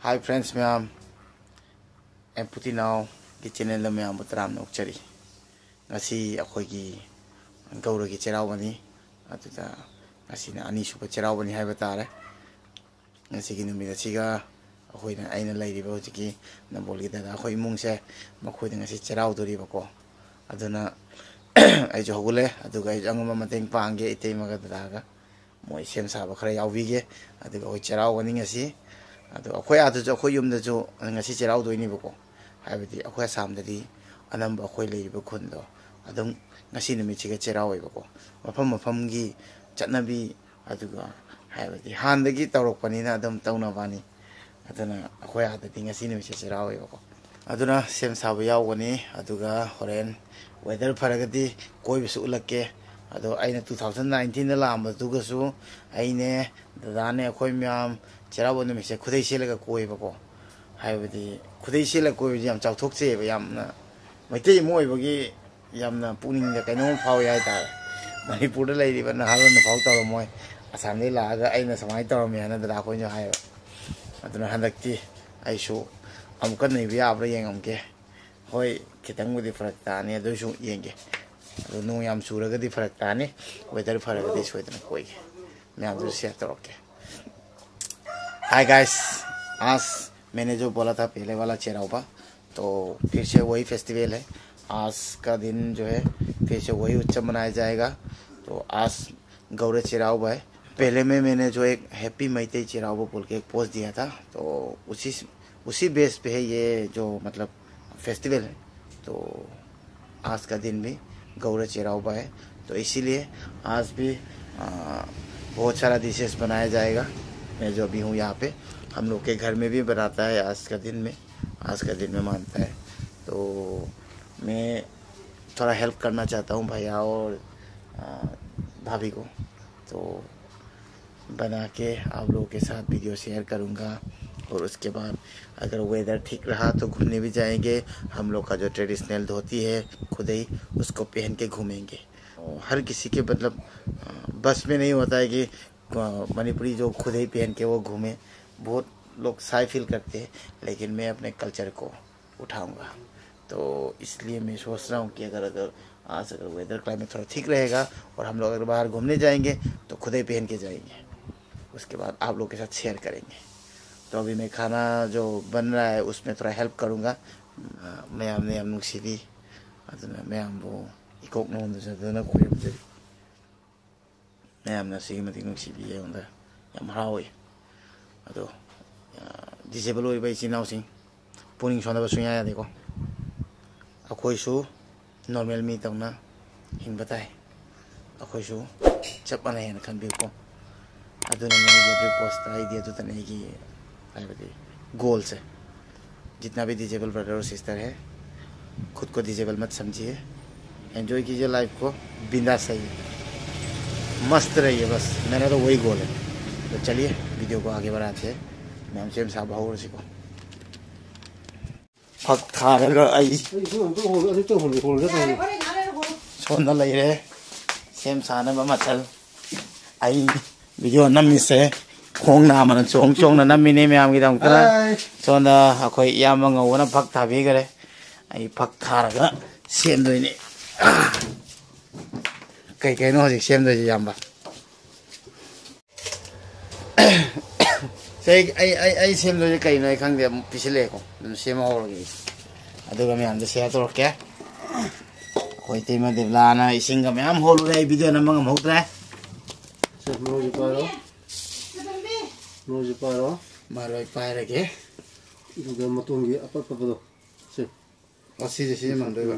Hi friends, ma'am एम्पुटी now की channel में ma'am तराम नौचरी ngasi akhoi gaura gi cherawani atuda ngasi na ani suba cherawani haiba tare ngasi gi numida siga akhoi na aina lairi ba hojiki na bolgi da akhoi mung se makhoi da ngasi cheraw dori ba ko aduna ai jo hogule aduga ai angma mateng pange itei maga daga moi sem sa ba khara yawige aduga hoi cherawani ngasi adu akhoi adu jo akhoi yum da jo ngasi cheraw doini ba ko haibadi akhoi sam da di anamba akhoi leiri ba khun do adum ngasi numi chiga cheraw iba ko mafam gi chatnabi aduga haibadi handagi tawrokpani na adum tawna bani aduna akhoi adati ngasi numi cheraw iba ko aduna sem sabu yawgani aduga horen weather faragati koi bisu ulakke ado aina 2019 da lamba duga su aine dadane akhoi myam cheraw numi se khudai selaga koi ba ko haibadi khudai selaga koi jam chawthok che ba yamna maitei moi bagi yamna puning da kaino phau yai ta manipur da lai riba na halon phau ta moi asam le la ga aina samai ta me na da ko nyo hai aduna handakti ai shu am kan nei bia abra yeng am ke hoi kitang mudi farak ta ne do shu yenge ado nu yam sura ga di farak ta ne weather farak ga di soi ta koi ke मैं आपसे share तो okay hi guys आज मैंने जो बोला था पहले वाला चेराउबा तो फिर से वही फेस्टिवल है आज का दिन जो है फिर से वही उत्सव मनाया जाएगा तो आज गौरे चेराउबा है पहले में मैंने जो एक हैप्पी मैते चेराउबा बोल के एक पोस्ट दिया था तो उसी बेस पे है ये जो मतलब फेस्टिवल है तो आज का दिन भी गौरे चेराउबा है तो इसीलिए आज भी बहुत सारा डिशेस बनाया जाएगा मैं जो अभी हूँ यहाँ पे हम लोग के घर में भी बनाता है आज का दिन में मानता है तो मैं थोड़ा हेल्प करना चाहता हूँ भैया और भाभी को तो बना के आप लोगों के साथ वीडियो शेयर करूँगा और उसके बाद अगर वेदर ठीक रहा तो घूमने भी जाएंगे हम लोग का जो ट्रेडिशनल धोती है खुद ही उसको पहन के घूमेंगे हर किसी के मतलब बस में नहीं होता है कि मणिपुरी जो खुद ही पहन के वो घूमे बहुत लोग शाय फील करते हैं लेकिन मैं अपने कल्चर को उठाऊंगा तो इसलिए मैं सोच रहा हूँ कि अगर आज वेदर क्लाइमेट थोड़ा ठीक रहेगा और हम लोग अगर बाहर घूमने जाएंगे तो खुद ही पहन के जाएंगे उसके बाद आप लोग के साथ शेयर करेंगे तो अभी मैं खाना जो बन रहा है उसमें थोड़ा हेल्प करूँगा मैं हमने हम लोग सीधी मैं हम वो इकोक नोंदना खुरमजरी मैम सिगी मतिक नुसीबी होंदा याम हरावे अदो डिसेबल होइबा इचिनाउसिं पुनिंग सोंदबा सुया यादेको अखोइसु नॉर्मल मी तौना हिंबा ताई अखोइसु चप माने हेन खनबिको अदुना मेरे पोस्ट आइडिया तो तने की आइबदि गोल से जितना भी डिसेबल ब्रदर और सिस्टर है खुद को डिसेबल मत समझिए एंजॉय कीजिए लाइफ को बिंदास रहिए मस्त रहिए बस मेरा तो वही गोल है तो चलिए वीडियो को आगे बढ़ाते हैं मैं सेम साहब हो रही को फक थारगा आई सोना ले रे सेम साना बा मचल आई वीडियो नमी से खोंग ना मन चोंग चोंग ना नमी ने मैम की दम तरा सोना अखोई याम ngawna फक थाबी करे आई फक थारगा सेम दोइने कई कई नो हजिक सेम दोइ याम बा से आई सेम दोइ कई नो खंग दे पिछले को सेम होरगी अदुगा मैं अंदर शेयर तो रखे कोई ते में देवलाना इसिंग में हम होल रे वीडियो नंबर हम होतरा सब मोजी पारो मारो पारे के इदुगा मतुंगी अपन पपदो से असी जैसे मन दोइबा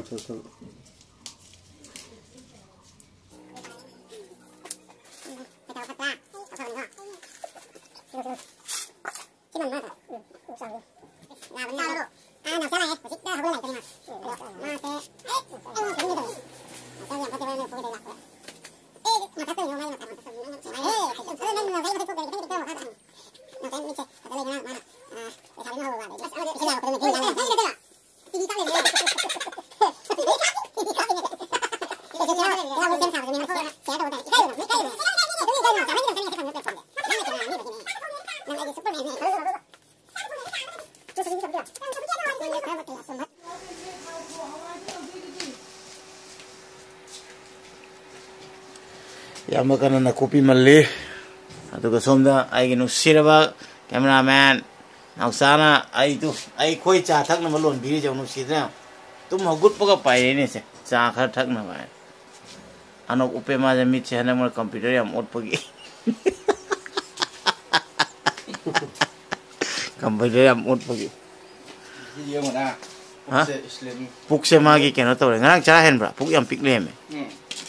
यामकन नाकुपी मल्ली अदुगा सोमदा आइगे नुसिरबा कैमरामैन नाउसाना आई खोई चा थकन लोन भी जाऊ नुसिद्रा तुम हगुटपगा पाइरेने से चा खर थकन भाई अनोक उपे माजे मिट से हनमर कंप्यूटर याम ओटपगी कंप्यूटर याम ओटपगी ये मना पुक से मागी केनो तोरे ngana cha hen bra पुक याम पिकले में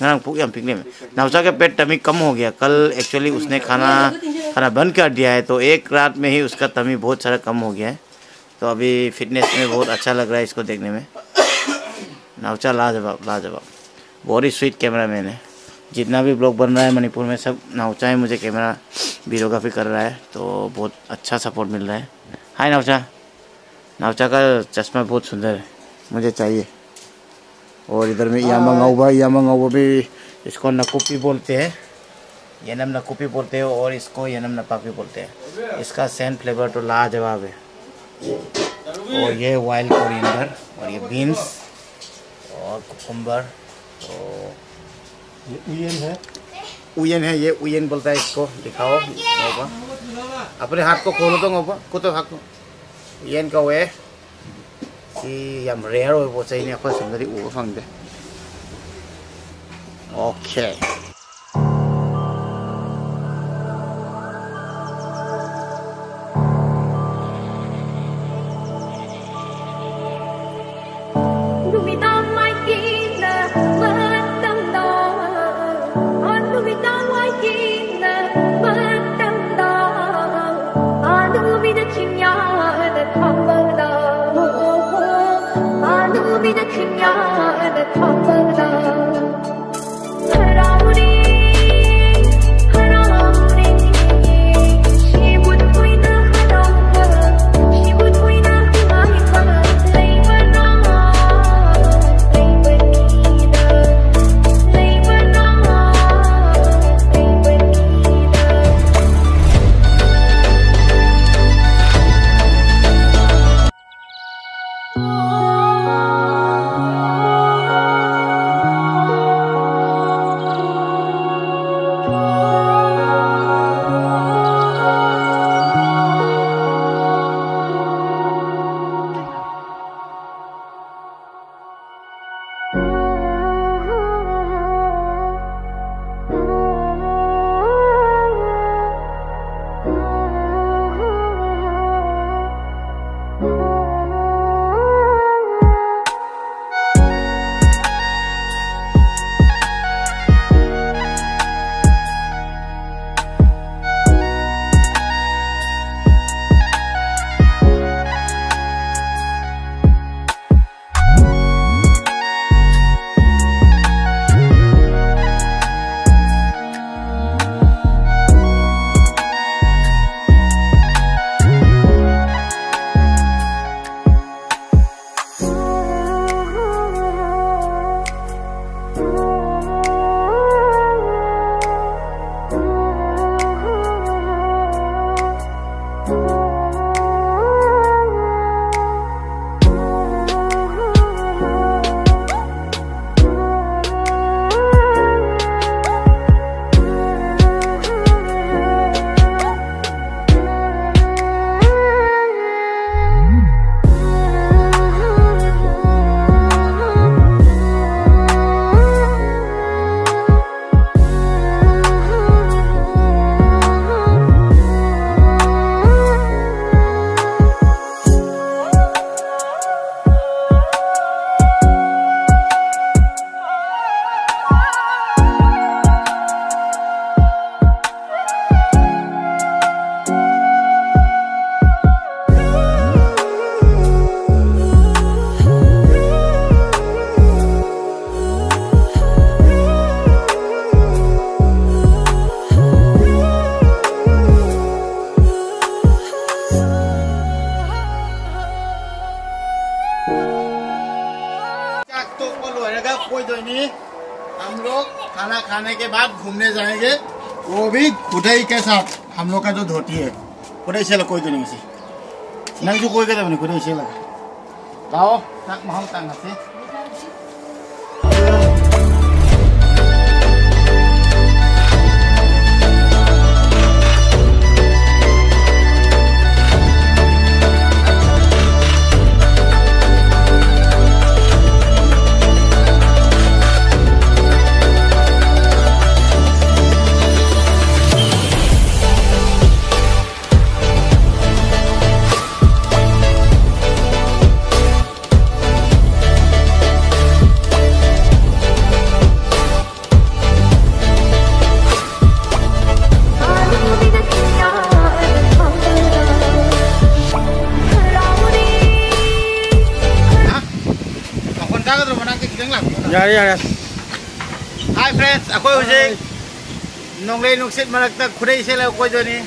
ngana पुक याम पिकले में नाउचा का पेट टमी कम हो गया कल एक्चुअली उसने खाना बंद कर दिया है तो एक रात में ही उसका टमी बहुत सारा कम हो गया है तो अभी फिटनेस में बहुत अच्छा लग रहा है इसको देखने में नाउचा लाजवाब बहुत ही स्वीट कैमरामैन है जितना भी ब्लॉग बन रहा है मणिपुर में सब नाउचा ही मुझे कैमरा वीडियोग्राफी कर रहा है तो बहुत अच्छा सपोर्ट मिल रहा है हाय नाउचा का चश्मा बहुत सुंदर है मुझे चाहिए और इधर में यामंगाउबा भी इसको नकुपी बोलते हैं यनम नकुपी बोलते हैं और इसको यनम नपाक भी बोलते हैं इसका सेंट फ्लेवर तो लाजवाब है और ये वाइल्ड कोरिएंडर और ये बीन्स और कुकुम्बर तो ये उयन है ये उयन बोलता है इसको दिखाओ गोपा अपने हाथ को खोलो तो गोपा कुतो हाथ को उयन का वे सी याम रेयर हो वो चाहिए नहीं अपन सुंदरी ऊपर फंगदे ओके हम लोग खाना खाने के बाद घूमने जाएंगे, वो भी खुदाई के साथ। हम लोग का जो धोती है खुदाई से कोई तो नहीं सी नंजू कोई कदम नहीं कुछ लगा लाओ तक महल तंग से यार हाय फ्रेंड्स अखोई हुजे नोंगले नुक्सित मरक्ता खुदै से ला कोई जोनी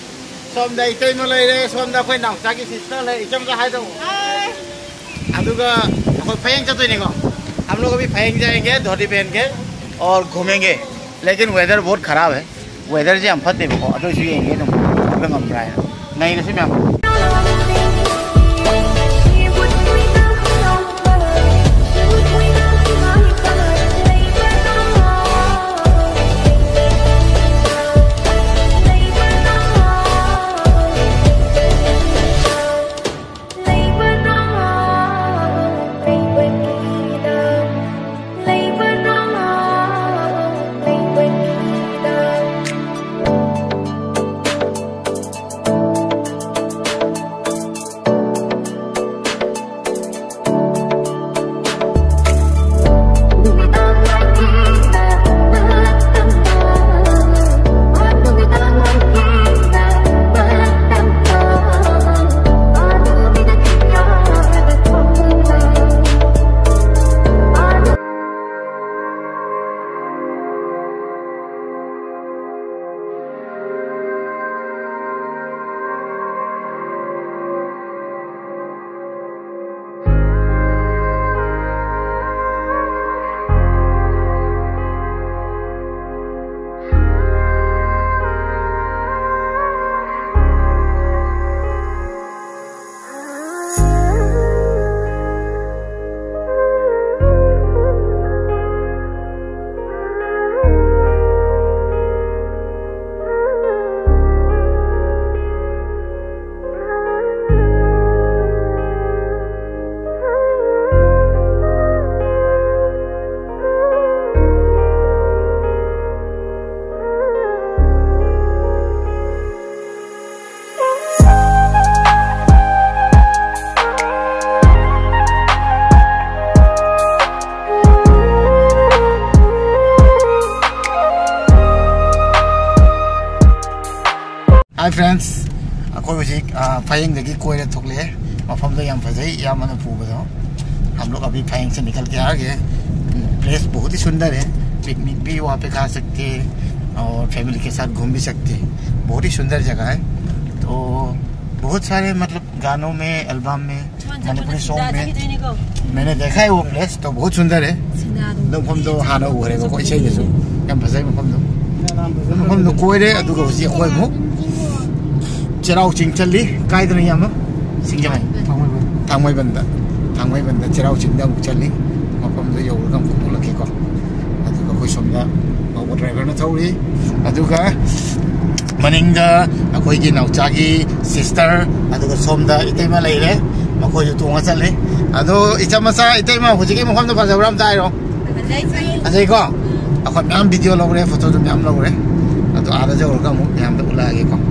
सोमदा इतै म लैरे सोमदा खोइ नाउसा की सिस्टर ले इचम का हाय दो अदुगा अखोई फयंग चतोय निको हम लोग अभी फयंग जाएंगे धोती पहन के और घूमेंगे लेकिन वेदर बहुत खराब है वेदर से हम फते बको अदो छु येंगे तुम गंगम प्राय नहीं नसे मैं हाय फ्रेंड्स अखोई हुजिक फयंग दगी कोयरे थोकले मफम दो याम फजई या मन फूबदो हम लोग अभी फयंग से निकल के आ गए प्लेस बहुत ही सुंदर है पिकनिक भी वहाँ पे खा सकते हैं और फैमिली के साथ घूम भी सकते हैं बहुत ही सुंदर जगह है तो बहुत सारे मतलब गानों में एल्बम में मणिपुरी सॉन्ग में मैंने देखा है वो प्लेस तो बहुत सुंदर है मफम दो हाना उरेगा कोई सही जैसे याम फजई मफम दो कोयरे अदुगा हुजिक कोई मु चराव चिंग चली कायदन याम सिंगजमाई थांगमाई बंदा चराव चिंग दा चली मफम दो यौरगा फुलकेको अदुगा कोई सोमदा बाबू ड्राइवर न थौरी अदुगा मनिंगदा अखोइगी नाउचागी सिस्टर अदुगा सोमदा इतैमा लैरे मखोय तोंगा चले अदो इचमसा इतैमा हुजिगी मफम दो फजबराम दाइरो अजय को अखोय म्याम वीडियो लौरे फोटो दो म्याम लौरे अदो आदा जौरगा मु म्याम दो उलागे को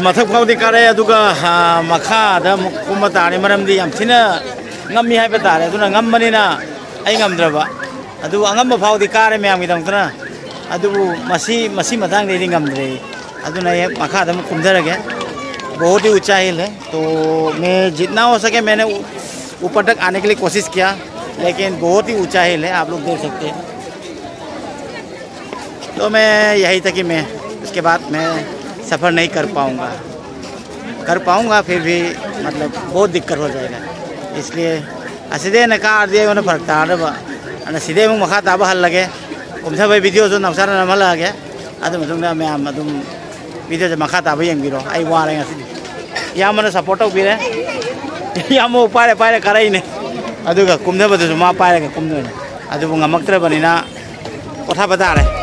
mathak phau di kare aduga makha da kuma tare maram di yam thina ngammi hai ba tare aduna ngam mani na ai ngam draba adu angam phau di kare me am gi dang tana adu masi matang de ngam dre aduna ye makha da kumdar ge बहुत ही ऊंचा हिल है तो मैं जितना हो सके मैंने ऊपर तक आने के लिए कोशिश किया लेकिन बहुत ही ऊंचा हिल है आप लोग देख सकते हैं तो मैं यही था कि मैं उसके बाद मैं सफ़र नहीं कर पाऊँगा फिर भी मतलब बहुत दिक्कत हो जाएगा इसलिए सीधे न कार दिए उन्हें फर्क था सीधे मुँह मखा ताबा हल लगे कुमसा भाई वीडियो जो नवसार नमल लगे मैं वीडियो जो मखा ताबा यंगिरो आई वारे यहाँ मैंने सपोर्ट भी रहे यहाँ वो पारे करे ही नहीं कुमदे बदे मा पारे कुमदे ngमक्तर बनीना कथा बता रहे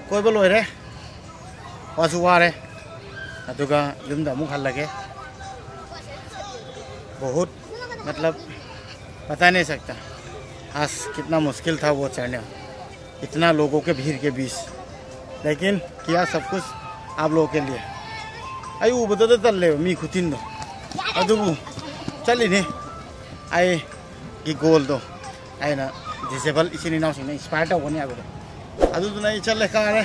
कोई बोलो रे वासु वारे अदुगा युम दा मुख हल लगे बहुत मतलब बता नहीं सकता आज कितना मुश्किल था वो चढ़ने इतना लोगों के भीड़ के बीच लेकिन किया सब कुछ आप लोगों के लिए आई वो बता तल्ले मी खुतिन दो अदुगु चली नहीं आई की गोल दो आई ना डिसेबल इसी नाव से इंस्पायर तो होने आगो अदुना चले कारे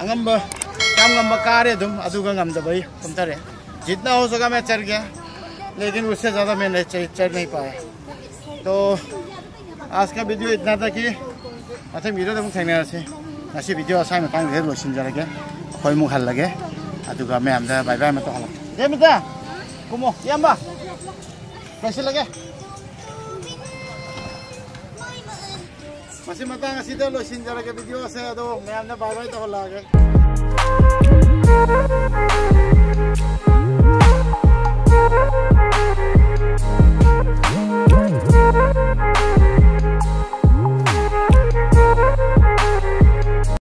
अंगम काम गम कारे तुम अदुगा गम दबई कुमतरे जितना हो सका मैं चढ़ गया लेकिन उससे ज़्यादा मैं चढ़ नहीं पाया तो आज का वीडियो इतना था कि मतलब वीडियो तो मुझे से ऐसी वीडियो आसान में काम घेर लोग जरा के कोई मुख हल लगे अदुगा मैं हमदा बाय बाय में तो हला ये मिता कुमो यम्बा कैसे लगे masih matang asih dah lo sinjara ke video saya tu, मैं हमने बाय बाय तो हला गए